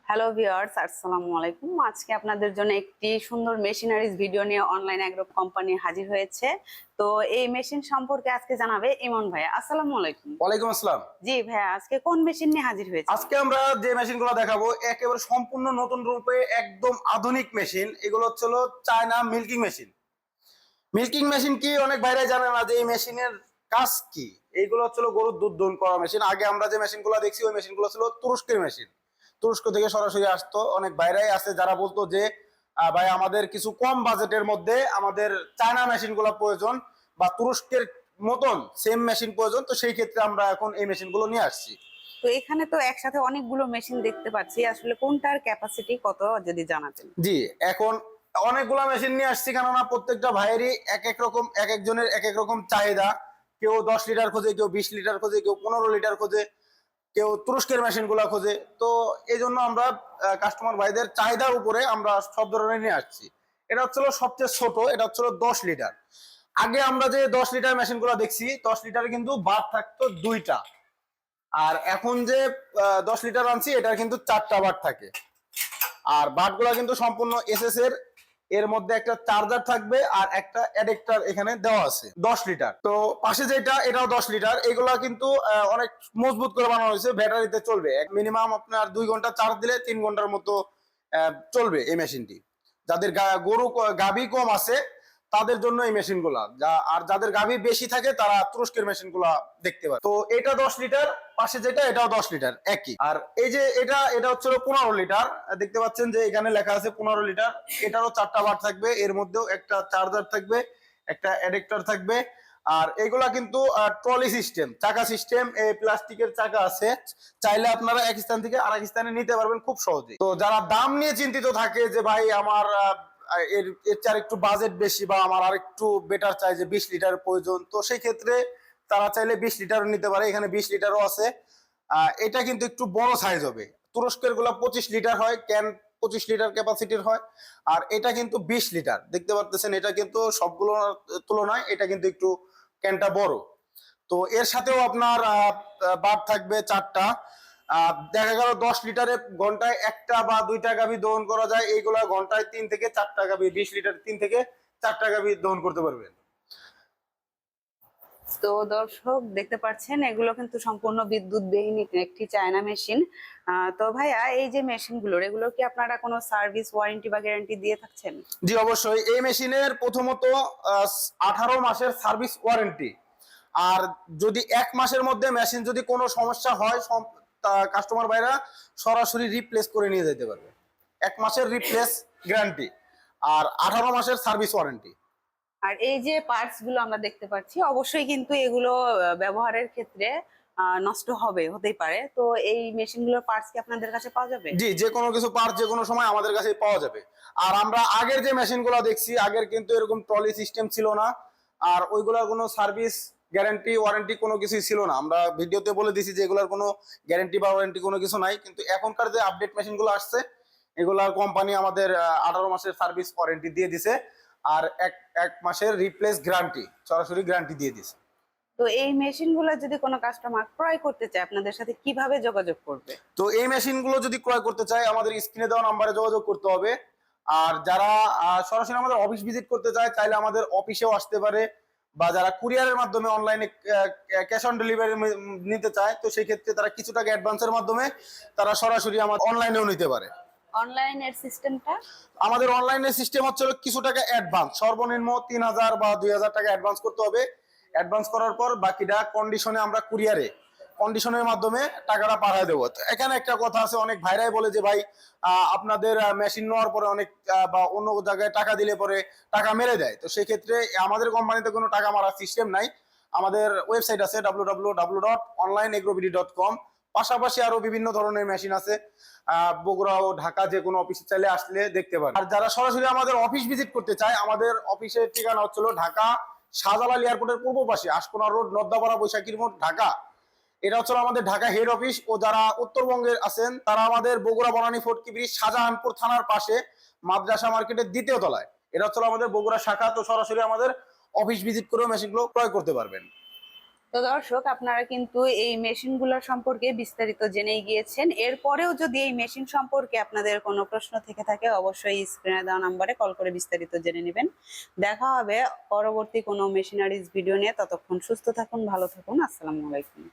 Hello viewers, আসসালামু আলাইকুম। আজকে আপনাদের জন্য একটি সুন্দর মেশিনারিজ ভিডিও নিয়ে অনলাইন অ্যাগ্রো কোম্পানি হাজির হয়েছে। তো এই মেশিন সম্পর্কে আজকে জানাবে ইমন ভাই। আসসালামু আলাইকুম। ওয়ালাইকুম আসসালাম। জি ভাইয়া, আজকে কোন মেশিন নিয়ে হাজির হয়েছে? আজকে আমরা যে মেশিনগুলো দেখাবো একেবারে সম্পূর্ণ নতুন রূপে একদম আধুনিক মেশিন। এগুলো হচ্ছে China milking machine. Milking machine কি অনেক বাইরে জানে না যে এই মেশিনের কাজ কি। এইগুলো হচ্ছে গরুর দুধ দহন করা মেশিন। আগে আমরা যে মেশিনগুলো দেখছি ওই মেশিনগুলো ছিল তুরস্কের মেশিন। তুরস্ক থেকে সরাসরি আসতো। অনেক বাইরেই আছে যারা বলতো যে ভাই আমাদের কিছু কম বাজেটের মধ্যে আমাদের চায়না মেশিনগুলো প্রয়োজন বা তুরস্কের মতন সেম মেশিন প্রয়োজন। তো সেই ক্ষেত্রে আমরা এখন এই মেশিনগুলো নিয়ে আসছি। তো এখানে তো একসাথে অনেকগুলো মেশিন দেখতে পাচ্ছি, আসলে কোনটার ক্যাপাসিটি কত যদি জানাতেন। জি, এখন অনেকগুলা মেশিন নিয়ে আসছি, কেননা প্রত্যেকটা ভাইয়েরই এক এক রকম, এক একজনের এক এক রকম চাহিদা। কেউ 10 লিটার খোঁজে, কেউ 20 লিটার খোঁজে, কেউ 15 লিটার খোঁজে, কেউ তুরস্কের মেশিন গুলা খোঁজে। তো এই জন্য আমরা কাস্টমার ভাইদের চাহিদার উপরে আমরা সব ধরনের নিয়ে আসছি। এটা হচ্ছে সবচেয়ে ছোট, এটা হচ্ছে 10 লিটার। আগে আমরা যে 10 লিটার মেশিন গুলা দেখছি, 10 লিটারে কিন্তু বার থাকতো 2টা। আর এখন যে 10 লিটার আনছি এটার কিন্তু 4টা বার থাকে। আর বাটগুলা কিন্তু সম্পূর্ণ এসএস এর মধ্যে একটা চার্জার থাকবে আর একটা অ্যাডাপ্টার এখানে দেওয়া আছে। 10 লিটার। তো পাশে যেটা, এটাও 10 লিটার। এগুলা কিন্তু অনেক মজবুত করে বানানো হয়েছে, ব্যাটারিতে চলবে। মিনিমাম আপনার 2 ঘন্টা চার্জ দিলে 3 ঘন্টার মতো চলবে এই মেশিনটি। যাদের গরু গাভী কম আছে তাদের জন্য এই মেশিন গুলা, আর যাদের গাভী বেশি থাকে তারা তুরস্কের মেশিন গুলা দেখতে পারে। তো এটা 10 লিটার, পাশে যেটা এটাও 10 লিটার একই। আর এই যে এটা এটা হচ্ছে 15 লিটার। দেখতে পাচ্ছেন যে এখানে লেখা আছে 15 লিটার। এটারও 4টা বার থাকবে, এর মধ্যেও একটা চার্জার থাকবে, একটা অ্যাডাপ্টার থাকবে। আর এগুলা কিন্তু ট্রলি সিস্টেম, চাকা সিস্টেম, এই প্লাস্টিকের চাকা আছে। চাইলে আপনারা এক স্থান থেকে আরেক স্থানে নিতে পারবেন খুব সহজে। তো যারা দাম নিয়ে চিন্তিত থাকে যে ভাই আমার এর এর চেয়ে একটু বাজেট বেশি বা আমার আর একটু বেটার চাই, যে 20 লিটার প্রয়োজন, তো সেই ক্ষেত্রে তারা চাইলে 20 লিটারও নিতে পারে। এখানে 20 লিটারও আছে। এটা কিন্তু একটু বড় সাইজ হবে। তুরস্কের গুলা 25 লিটার হয়, ক্যান 25 লিটার ক্যাপাসিটির হয়। আর এটা কিন্তু 20 লিটার। দেখতে পাচ্ছেন এটা কিন্তু সবগুলোর তুলনায় এটা কিন্তু একটু ক্যানটা বড়। তো এর সাথেও আপনার বার থাকবে 4টা। দেখা গেল 10 লিটারে ঘন্টায় একটা বা 2টা গাভী দহন করা যায়। এইগুলা ঘন্টায় 3 থেকে 4টা গাভী, 20 লিটার 3 থেকে 4টা গাভী দহন করতে পারবেন। তো দর্শক দেখতে পাচ্ছেন এগুলো কিন্তু সম্পূর্ণ বিদ্যুৎ বিহীন একটি চায়না মেশিন। তো ভাইয়া, এই যে মেশিনগুলোর এগুলো কি আপনারা কোনো সার্ভিস ওয়ারেন্টি বা গ্যারান্টি দিয়ে থাকছেন? জি অবশ্যই। এই মেশিনের প্রথমত 18 মাসের সার্ভিস ওয়ারেন্টি। আর যদি 1 মাসের মধ্যে মেশিন যদি কোনো সমস্যা হয়, কাস্টমার ভাইরা সরাসরি রিপ্লেস করে নিয়ে যেতে পারবে। 1 মাসের রিপ্লেস গ্যারান্টি আর 18 মাসের সার্ভিস ওয়ারেন্টি। আর এই যে পার্টস গুলো আমরা দেখতে পাচ্ছি, অবশ্যই কিন্তু এগুলো ব্যবহারের ক্ষেত্রে নষ্ট হতেই পারে। তো এই মেশিনগুলোর পার্টস কি আপনাদের কাছে পাওয়া যাবে? জি, যে কোনো কিছু পার্ট যে কোনো সময় আমাদের কাছে পাওয়া যাবে। আর আমরা আগের যে মেশিনগুলো দেখছি, আগের কিন্তু এরকম ট্রলি সিস্টেম ছিল না। আর ওইগুলোর কোনো সার্ভিস গ্যারান্টি ওয়ারেন্টি কোনো কিছুই ছিল না। আমরা ভিডিওতে বলে দিছি যে এগুলোর কোনো গ্যারান্টি বা ওয়ারেন্টি কোনো কিছু নাই। কিন্তু এখনকার যে আপডেট মেশিনগুলো আসছে, এগুলার কোম্পানি আমাদের 18 মাসের সার্ভিস ওয়ারেন্টি দিয়ে দিছে। আর এক এক মাসের রিপ্লেস গ্যারান্টি, সরাসরি গ্যারান্টি দিয়ে দিছে। তো এই মেশিনগুলো যদি কোনো কাস্টমার ক্রয় করতে চায়, আপনাদের সাথে কিভাবে যোগাযোগ করবে? তো এই মেশিনগুলো যদি ক্রয় করতে চায় আমাদের স্ক্রিনে দেওয়া নাম্বারে যোগাযোগ করতে হবে। আর যারা সরাসরি আমাদের অফিস ভিজিট করতে চায় চাইলে আমাদের অফিসেও আসতে পারে। বা যারা কুরিয়ারের মাধ্যমে অনলাইনে ক্যাশ অন ডেলিভারি নিতে চায়, তো সেই ক্ষেত্রে তারা কিছু টাকা অ্যাডভান্সের মাধ্যমে তারা সরাসরি আমাদের অনলাইনেও নিতে পারে। অনলাইনের সিস্টেমটা? আমাদের অনলাইনের সিস্টেম হচ্ছে কিছু টাকা অ্যাডভান্স, সর্বনিম্ন 3000 বা 2000 টাকা অ্যাডভান্স করতে হবে। অ্যাডভান্স করার পর বাকিটা কন্ডিশনে আমরা কুরিয়ারে কন্ডিশনের মাধ্যমে টাকাটা পাঠিয়ে দেবো। এখানে একটা কথা আছে, অনেক ভাইরাই বলে যে ভাই আপনাদের মেশিন নেওয়ার পরে অনেক বা অন্য জায়গায় টাকা দিলে পরে টাকা মেরে দেয়। তো সেই ক্ষেত্রে আমাদের কোম্পানিতে কোনো টাকা মারার সিস্টেম নাই। আমাদের ওয়েবসাইট আছে www.onlineagrobidi.com। পাশাপাশি আরো বিভিন্ন ধরনের মেশিন আছে। বগুড়া ও ঢাকা যে কোনো অফিসে চাইলে আসলে দেখতে পারে। আর যারা সরাসরি আমাদের অফিস ভিজিট করতে চায়, আমাদের অফিসের ঠিকানা হচ্ছিল ঢাকা শাহজালাল এয়ারপোর্টের পূর্ব পাশে, আশকোনা রোড, নদ্দাপাড়া, বৈশাখীর মোড়, ঢাকা। এটা হচ্ছে আমাদের ঢাকা হেড অফিস। ও যারা উত্তরবঙ্গের আছেন তারা আমাদের বগুড়া বনানী ফোর্ট ব্রিজ, শাহজাহানপুর থানার পাশে মাদ্রাসা মার্কেটের 2য় তলায়। এটা হচ্ছে আমাদের বগুড়া শাখা। তো সরাসরি আমাদের অফিস ভিজিট করেও মেশিনগুলো ক্রয় করতে পারবেন। তো দর্শক, আপনারা কিন্তু এই মেশিনগুলোর সম্পর্কে বিস্তারিত জেনেই গিয়েছেন। এরপরেও যদি এই মেশিন সম্পর্কে আপনাদের কোনো প্রশ্ন থেকে থাকে, অবশ্যই স্ক্রিনে দেওয়া নাম্বারে কল করে বিস্তারিত জেনে নেবেন। দেখা হবে পরবর্তী কোনো মেশিনারিজ ভিডিও নিয়ে। ততক্ষণ সুস্থ থাকুন, ভালো থাকুন। আসসালামু আলাইকুম।